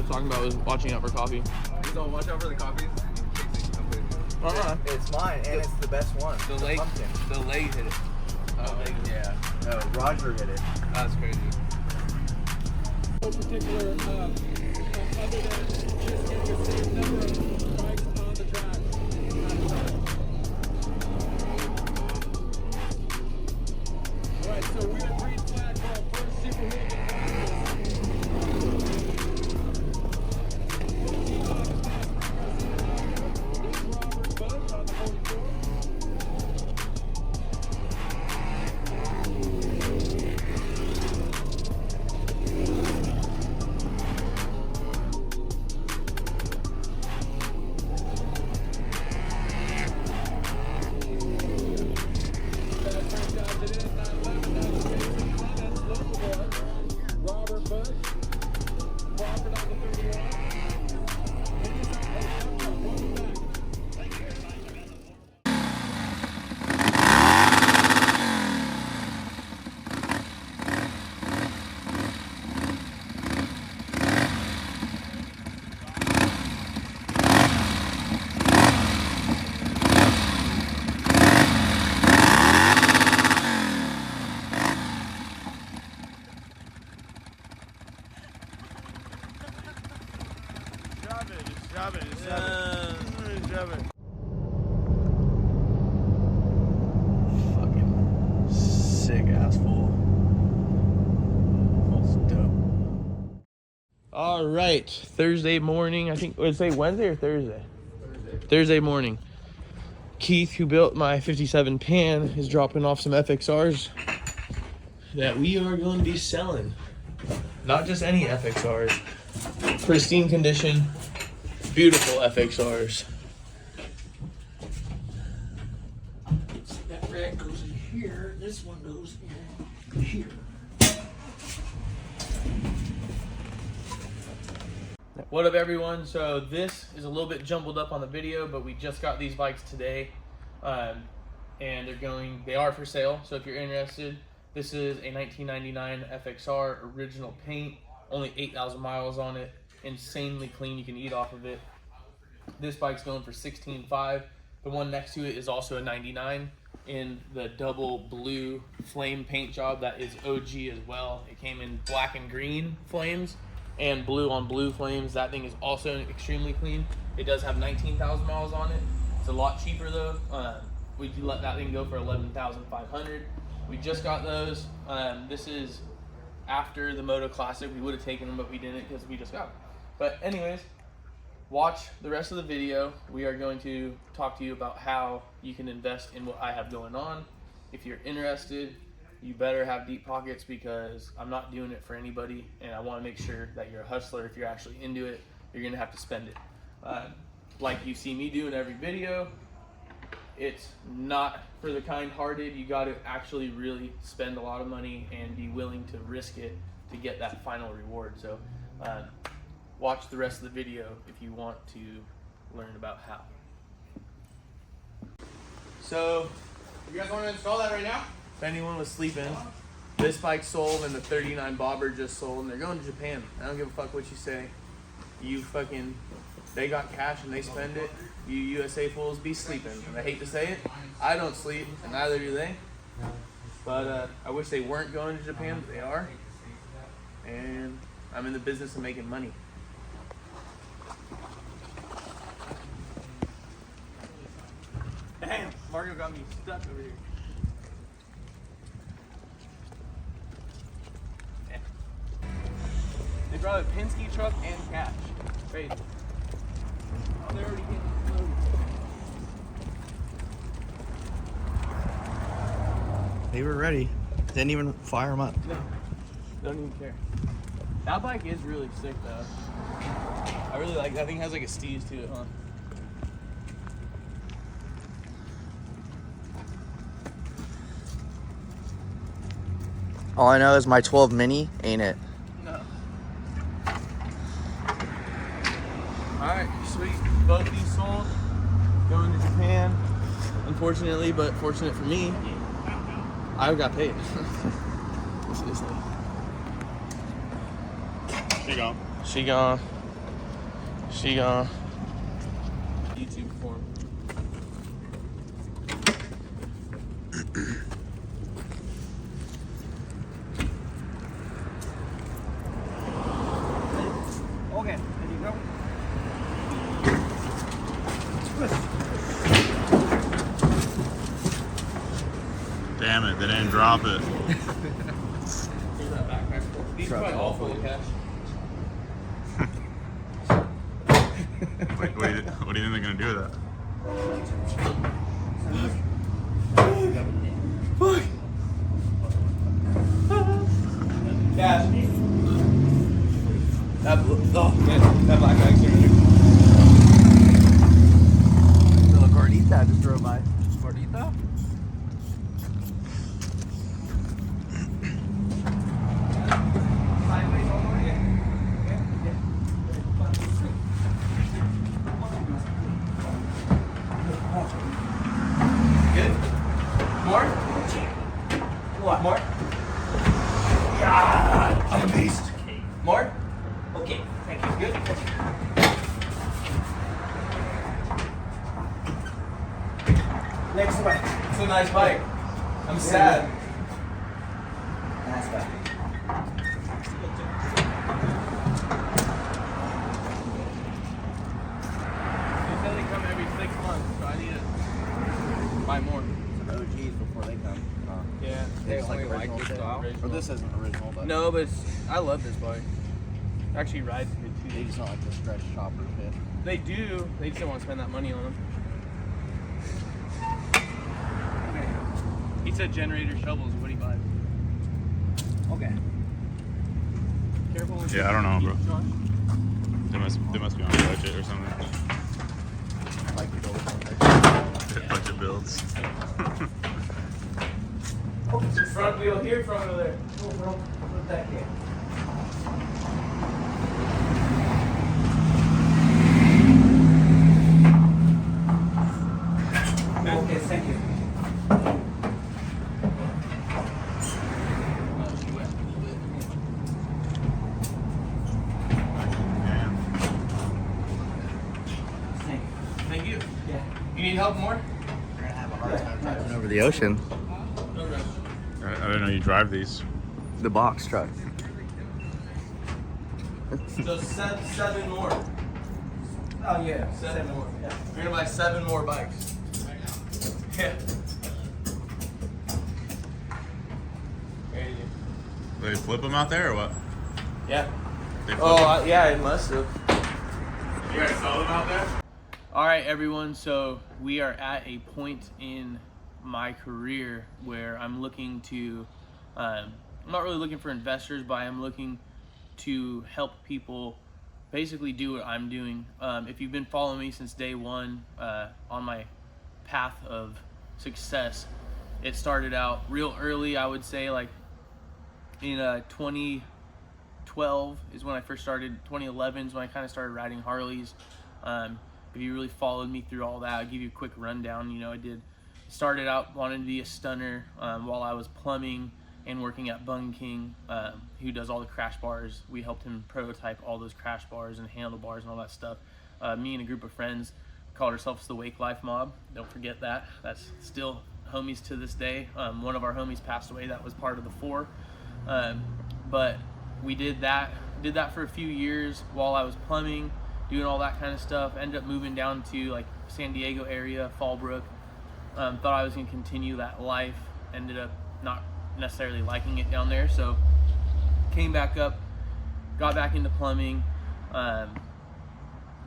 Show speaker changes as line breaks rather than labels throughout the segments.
was talking about was watching out for coffee.
Don't watch out for the coffee.
It's mine, and it's the best one.
The leg hit it.
Yeah.
No, Roger hit it.
That's crazy.
No particular, other than just getting the same number of bikes on the track. Alright, so we're at green flag for our first super hooligan. Robert Bush on the 44.
Fucking sick ass fool. That's dope. All right, Thursday morning. I think would it say Wednesday or Thursday? Thursday morning. Keith, who built my 57 Pan, is dropping off some FXRs that we are going to be selling. Not just any FXRs. Pristine condition, beautiful FXRs.
That rack goes in here, this one goes in here.
What up, everyone? So this is a little bit jumbled up on the video, but we just got these bikes today, and they are for sale. So if you're interested, this is a 1999 FXR original paint, only 8,000 miles on it, insanely clean. You can eat off of it. This bike's going for $16,500. The one next to it is also a 99 in the double blue flame paint job that is OG as well. It came in black and green flames and blue on blue flames. That thing is also extremely clean. It does have 19,000 miles on it. It's a lot cheaper though. We do let that thing go for $11,500. We just got those. This is after the Moto Classic. We would have taken them, but we didn't because we just got them. But anyways, watch the rest of the video. We are going to talk to you about how you can invest in what I have going on. If you're interested, you better have deep pockets because I'm not doing it for anybody, and I want to make sure that you're a hustler. If you're actually into it, you're gonna have to spend it. Like you see me do in every video, it's not for the kind-hearted. You got to actually really spend a lot of money and be willing to risk it to get that final reward. So watch the rest of the video if you want to learn about how. So
You guys want to install that right now?
if anyone was sleeping, this bike sold and the 39 Bobber just sold, and they're going to Japan. I don't give a fuck what you say. They got cash and they spend it. You USA fools be sleeping. And I hate to say it, I don't sleep, and neither do they. But I wish they weren't going to Japan, but they are. And I'm in the business of making money.
Damn, Mario got me stuck over here. Yeah. They brought a Penske truck and cash. Crazy. Oh, they're already getting loaded.
They were ready. Didn't even fire them up.
No, don't even care. That bike is really sick though. I really like that thing. Has like a steez to it, huh?
All I know is my 12 Mini ain't it.
No. Alright, sweet. Both these sold. Going to Japan. Unfortunately, but fortunate for me, I got paid. Seriously.
She gone.
She gone. She gone.
YouTube form. Okay, there you go.
Damn it, they didn't drop it.
Here's that backpack. These are probably all full of cash.
What do you think they're gonna do with that?
Cash. That black bag's here.
Little gordita just drove by.
Gordita? Sideways all the way? Yeah. Good? More? What? More? Yeah, I'm a beast. More? Okay, thank you. Good? Next one. It's a nice bike. I'm sad.
Nice bike.
They said they come every 6 months, so I need to buy more.
OGs before they come.
Yeah.
They only like this style. Or this isn't original, but
No, but I love this bike. Actually rides good
they
too.
just don't like the stretch chopper shit.
They do. They just don't want to spend that money on them. He said generator shovels. What do you buy?
Okay.
Careful with
Yeah, I don't know, bro.
Josh.
They must be on a budget or something.
Like to go with
Budget builds.
Front wheel here, front wheel there.
Put that here. Okay, thank you.
Thank you.
Yeah.
You need help more?
You're gonna have a hard time driving over the ocean.
No rush.
I didn't know you drive these.
The box truck.
So 7 more.
Oh yeah.
7 more.
Yeah.
We're gonna buy 7 more bikes. Yeah. Crazy.
They flip them out there or what?
Yeah.
They flip
Oh,
them?
yeah, it must have.
You guys saw them out there?
All right, everyone. So we are at a point in my career where I'm looking to, I'm not really looking for investors, but I'm looking to help people basically do what I'm doing. If you've been following me since day one on my path of success, it started out real early. I would say like in 2012 is when I first started. 2011 is when I kind of started riding Harleys. If you really followed me through all that, I'll give you a quick rundown. You know, I started out wanting to be a stunner while I was plumbing and working at Bung King, who does all the crash bars. We helped him prototype all those crash bars and handlebars and all that stuff. Me and a group of friends called ourselves the Wake Life Mob. Don't forget that. That's still homies to this day. One of our homies passed away. That was part of the 4. But we did that for a few years while I was plumbing, doing all that kind of stuff. Ended up moving down to like San Diego area, Fallbrook. Thought I was going to continue that life. Ended up not necessarily liking it down there, so came back up, got back into plumbing.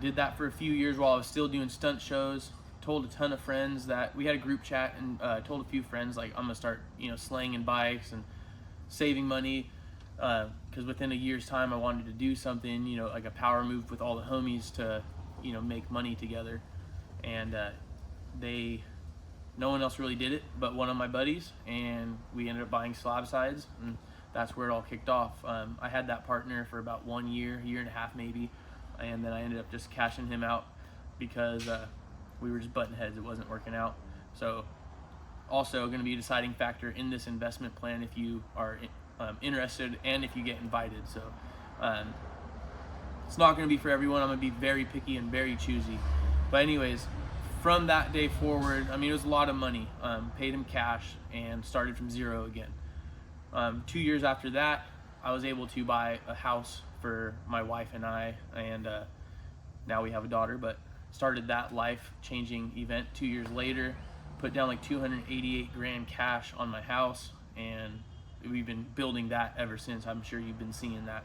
Did that for a few years while I was still doing stunt shows. Told a ton of friends that we had a group chat, and told a few friends like I'm gonna start, slanging bikes and saving money, because within a year's time I wanted to do something, like a power move with all the homies to, make money together. And no one else really did it but one of my buddies, and we ended up buying slab sides, and that's where it all kicked off. I had that partner for about 1 year, year and a half maybe, and then I ended up just cashing him out because we were just butting heads. It wasn't working out. So also going to be a deciding factor in this investment plan if you are interested and if you get invited. So it's not going to be for everyone. I'm going to be very picky and very choosy. But anyways, from that day forward, I mean, it was a lot of money. Paid him cash and started from zero again. 2 years after that, I was able to buy a house for my wife and I, and now we have a daughter, but started that life-changing event 2 years later, put down like 288 grand cash on my house, and we've been building that ever since. I'm sure you've been seeing that.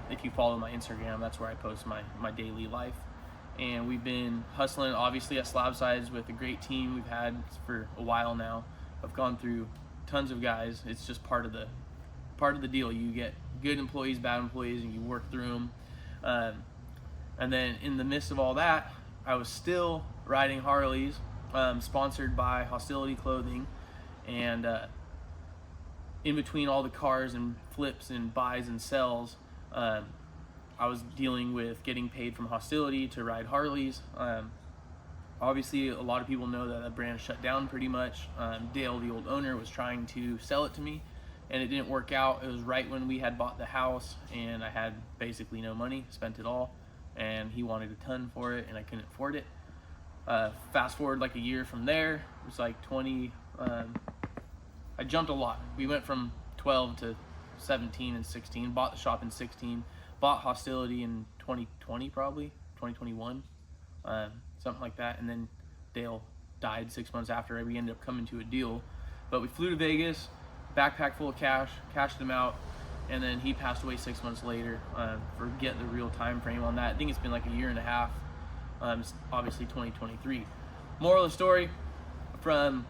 If you follow my Instagram, that's where I post my daily life. And we've been hustling, obviously, at Slab Sides with a great team we've had for a while now. I've gone through tons of guys. It's just part of the deal. You get good employees, bad employees, and you work through them. And then in the midst of all that, I was still riding Harleys, sponsored by Hostility Clothing, and in between all the cars and flips and buys and sells, I was dealing with getting paid from Hostility to ride Harleys. Obviously, a lot of people know that that brand shut down pretty much. Dale, the old owner, was trying to sell it to me, and it didn't work out. It was right when we had bought the house, and I had basically no money, spent it all, and he wanted a ton for it, and I couldn't afford it. Fast forward like a year from there, it was like 20, I jumped a lot. We went from 12 to 17 and 16, bought the shop in 16, bought Hostility in 2020 probably, 2021, something like that, and then Dale died 6 months after we ended up coming to a deal. But we flew to Vegas, backpack full of cash, cashed him out, and then he passed away 6 months later. Forget the real time frame on that. I think it's been like a year and a half. It's obviously 2023. Moral of the story, from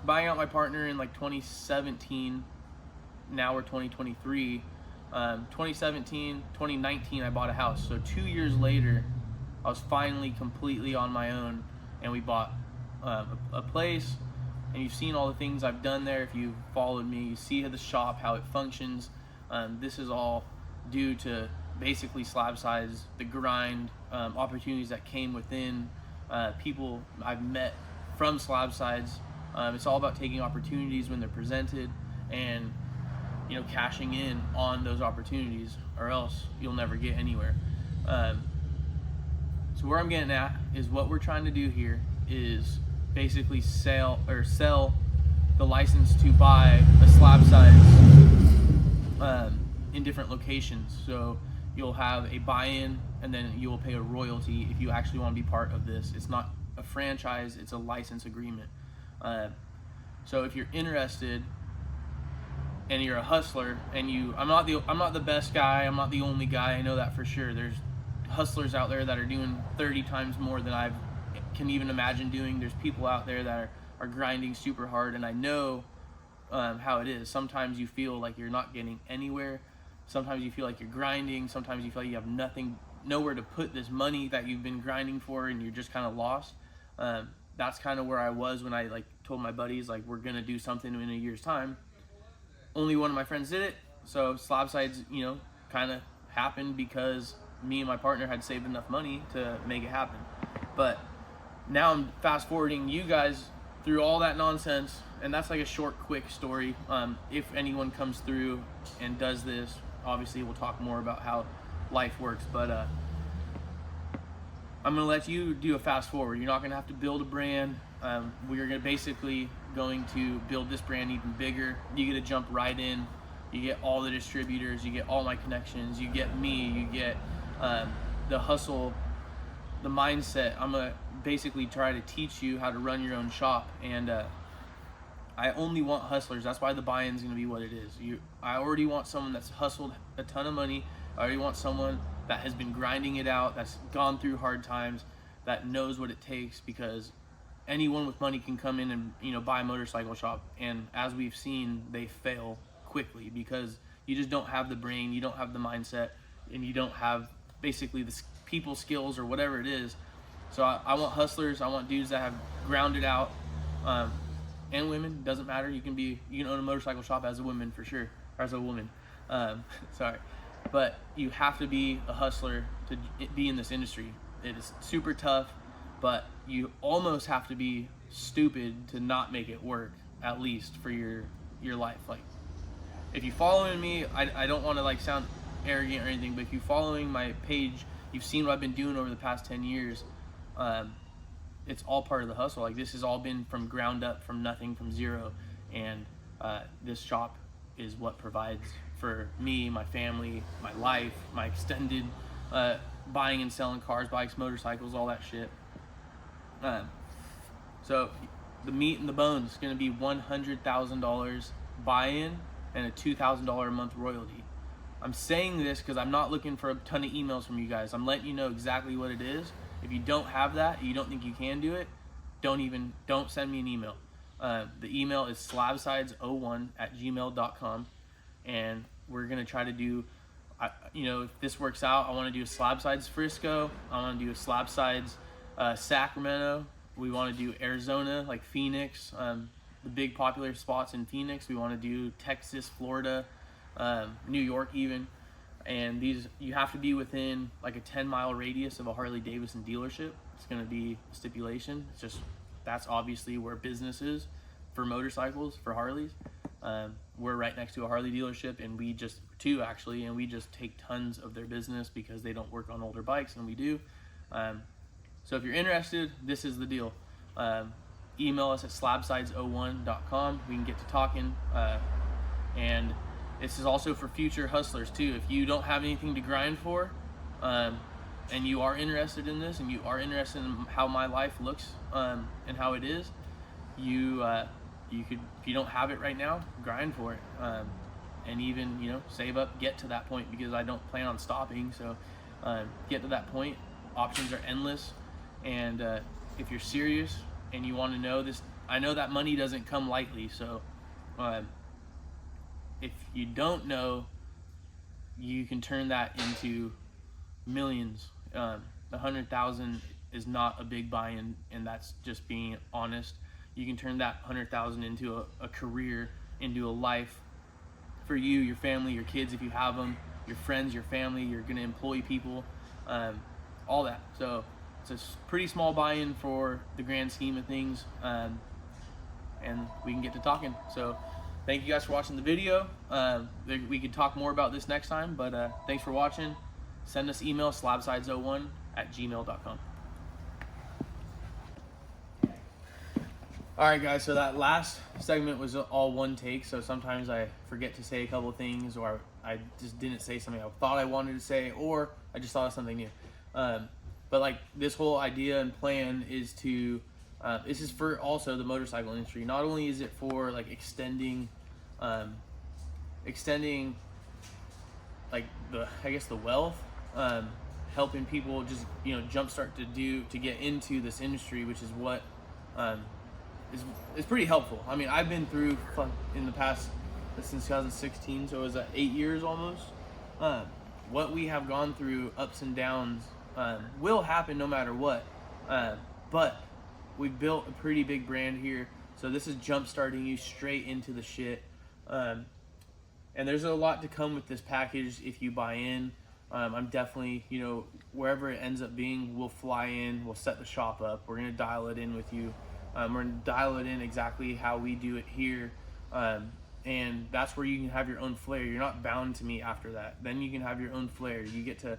buying out my partner in like 2017, now we're 2023. 2017, 2019, I bought a house. So 2 years later, I was finally completely on my own, and we bought a place. And you've seen all the things I've done there. If you've followed me, you see the shop, how it functions. This is all due to basically Slab Sides, the grind, opportunities that came within, people I've met from Slab Sides. It's all about taking opportunities when they're presented and, you know, cashing in on those opportunities, or else you'll never get anywhere. So where I'm getting at is what we're trying to do here is basically sell the license to buy a Slab Sides in different locations. So you'll have a buy-in, and then you will pay a royalty if you actually want to be part of this. It's not a franchise, it's a license agreement. So if you're interested and you're a hustler, and I'm not the best guy, I'm not the only guy, I know that for sure. There's hustlers out there that are doing 30 times more than I can even imagine doing. There's people out there that are grinding super hard, and I know how it is. Sometimes you feel like you're not getting anywhere. Sometimes you feel like you're grinding. Sometimes you feel like you have nowhere to put this money that you've been grinding for, and you're just kind of lost. That's kind of where I was when I told my buddies we're gonna do something in a year's time. Only one of my friends did it, so Slab Sides, kind of happened because me and my partner had saved enough money to make it happen. But now I'm fast forwarding you guys through all that nonsense, and that's like a short, quick story. If anyone comes through and does this, obviously we'll talk more about how life works, but I'm gonna let you do a fast forward. You're not gonna have to build a brand. We're going to build this brand even bigger. You get to jump right in. You get all the distributors, you get all my connections, you get me, you get the hustle, the mindset. I'm gonna basically try to teach you how to run your own shop, and I only want hustlers. That's why the buy-in's gonna be what it is. I already want someone that's hustled a ton of money. I already want someone that has been grinding it out, that's gone through hard times, that knows what it takes, because anyone with money can come in and buy a motorcycle shop, and as we've seen, they fail quickly because you just don't have the brain, you don't have the mindset, and you don't have basically the people skills or whatever it is. So I want hustlers. I want dudes that have grounded out, and women, doesn't matter. You can own a motorcycle shop as a woman for sure, or as a woman. Sorry, but you have to be a hustler to be in this industry. It is super tough, but you almost have to be stupid to not make it work, at least for your life. If you following me, I don't want to sound arrogant or anything, but if you're following my page, you've seen what I've been doing over the past 10 years. It's all part of the hustle. Like, this has all been from ground up, from nothing, from zero. And this shop is what provides for me, my family, my life, my extended buying and selling cars, bikes, motorcycles, all that shit. So the meat and the bones is going to be $100,000 buy-in and a $2,000 a month royalty. I'm saying this because I'm not looking for a ton of emails from you guys. I'm letting you know exactly what it is. If you don't have that, you don't think you can do it, don't send me an email. The email is slabsides01@gmail.com, and we're gonna try to do, if this works out, I want to do a slab sides Frisco. I want to do a slab sides Sacramento. We want to do Arizona, like Phoenix, the big popular spots in Phoenix. We want to do Texas, Florida, New York even. And these, you have to be within like a 10-mile radius of a Harley Davidson dealership. It's going to be a stipulation. It's just, that's obviously where business is for motorcycles, for Harleys. We're right next to a Harley dealership, and we just take tons of their business because they don't work on older bikes, and we do. So if you're interested, this is the deal. Email us at slabsides01.com. We can get to talking. And this is also for future hustlers too. If you don't have anything to grind for, and you are interested in this, and you are interested in how my life looks and how it is, you could, if you don't have it right now, grind for it, and even save up, get to that point, because I don't plan on stopping. So get to that point. Options are endless, and if you're serious and you want to know this, I know that money doesn't come lightly. So if you don't know, you can turn that into millions. 100,000 is not a big buy-in, and that's just being honest. You can turn that 100,000 into a career, into a life for you, your family, your kids if you have them, your friends, your family. You're going to employ people, all that. So it's a pretty small buy-in for the grand scheme of things, and we can get to talking. So thank you guys for watching the video. We could talk more about this next time, but thanks for watching. Send us email, slabsides01@gmail.com. Alright guys, so that last segment was all one take, so sometimes I forget to say a couple things, or I just didn't say something I thought I wanted to say, or I just thought of something new. But like, this whole idea and plan is to, this is for also the motorcycle industry. Not only is it for like extending like the wealth, helping people just jumpstart to get into this industry, which is what is pretty helpful. I mean, I've been through in the past, since 2016, so it was 8 years almost. What we have gone through, ups and downs, will happen no matter what. But we've built a pretty big brand here, so this is jump starting you straight into the shit. And there's a lot to come with this package if you buy in. I'm definitely, wherever it ends up being, we'll fly in, we'll set the shop up, we're gonna dial it in with you. We're gonna dial it in exactly how we do it here. And that's where you can have your own flair. You're not bound to me after that. Then you can have your own flair. You get to,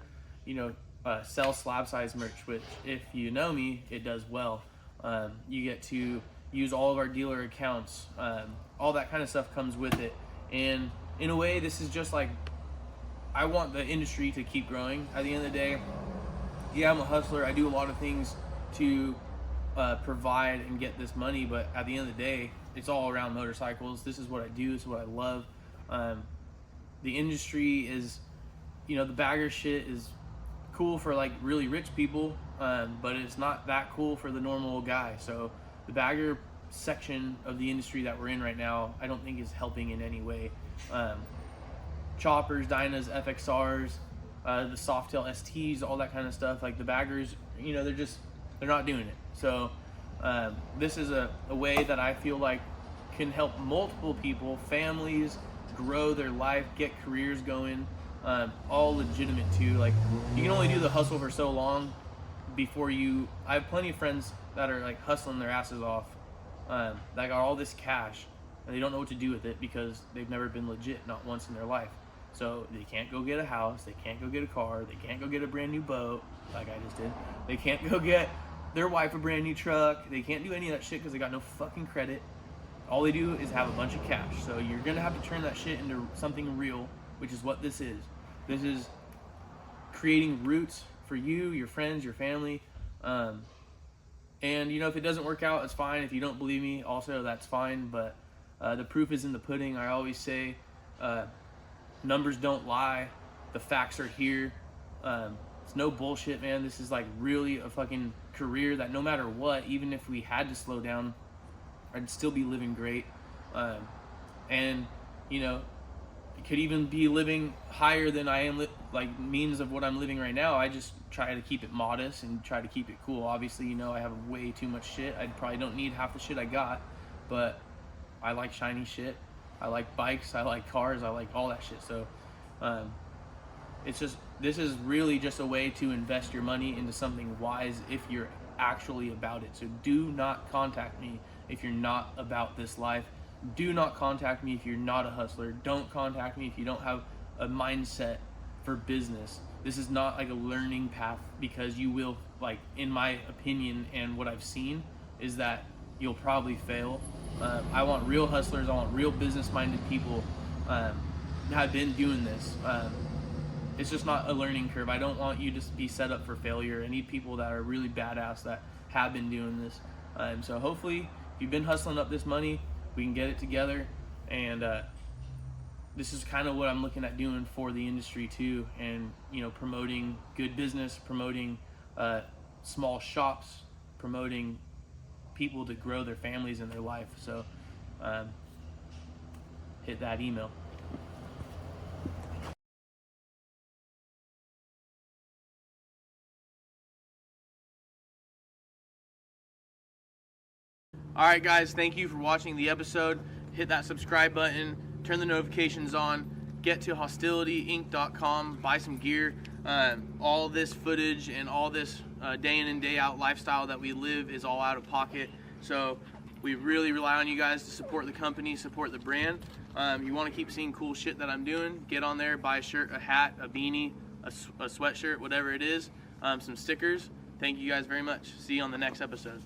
sell slab size merch, which if you know me, it does well. You get to use all of our dealer accounts. All that kind of stuff comes with it. And in a way, this is just like, I want the industry to keep growing. At the end of the day, yeah, I'm a hustler. I do a lot of things to provide and get this money, but at the end of the day, it's all around motorcycles. This is what I do. This is what I love. The industry is, the bagger shit is cool for like really rich people, but it's not that cool for the normal guy. So the bagger section of the industry that we're in right now, I don't think is helping in any way. Choppers, Dynas, FXRs, the Softail STs, all that kind of stuff, like the baggers, they're not doing it. So this is a way that I feel like can help multiple people, families, grow their life, get careers going, all legitimate too. Like, you can only do the hustle for so long before I have plenty of friends that are like hustling their asses off, that got all this cash and they don't know what to do with it because they've never been legit, not once in their life. So they can't go get a house, they can't go get a car, they can't go get a brand new boat like I just did. They can't go get their wife a brand new truck. They can't do any of that shit because they got no fucking credit. All they do is have a bunch of cash. So you're gonna have to turn that shit into something real, which is what this is. This is creating roots for you, your friends, your family. And you know, if it doesn't work out, it's fine. If you don't believe me, also that's fine. But the proof is in the pudding. I always say, numbers don't lie. The facts are here. It's no bullshit, man. This is like really a fucking career that no matter what, even if we had to slow down, I'd still be living great. And you know, it could even be living higher than I am, like means of what I'm living right now. I just try to keep it modest and try to keep it cool. Obviously, you know, I have way too much shit. I probably don't need half the shit I got, but I like shiny shit. I like bikes. I like cars. I like all that shit. So, it's just, this is really just a way to invest your money into something wise if you're actually about it. So do not contact me if you're not about this life. Do not contact me if you're not a hustler. Don't contact me if you don't have a mindset for business. This is not like a learning path, because you will, like, in my opinion and what I've seen, is that you'll probably fail. I want real hustlers. I want real business-minded people that have been doing this. It's just not a learning curve. I don't want you to be set up for failure. I need people that are really badass that have been doing this. So hopefully, if you've been hustling up this money, we can get it together. And this is kind of what I'm looking at doing for the industry too. And, you know, promoting good business, promoting small shops, promoting people to grow their families and their life. So hit that email. Alright guys, thank you for watching the episode. Hit that subscribe button, turn the notifications on, get to hostilityinc.com, buy some gear. All this footage and all this day in and day out lifestyle that we live is all out of pocket. So we really rely on you guys to support the company, support the brand. You want to keep seeing cool shit that I'm doing, get on there, buy a shirt, a hat, a beanie, a sweatshirt, whatever it is, some stickers. Thank you guys very much. See you on the next episode.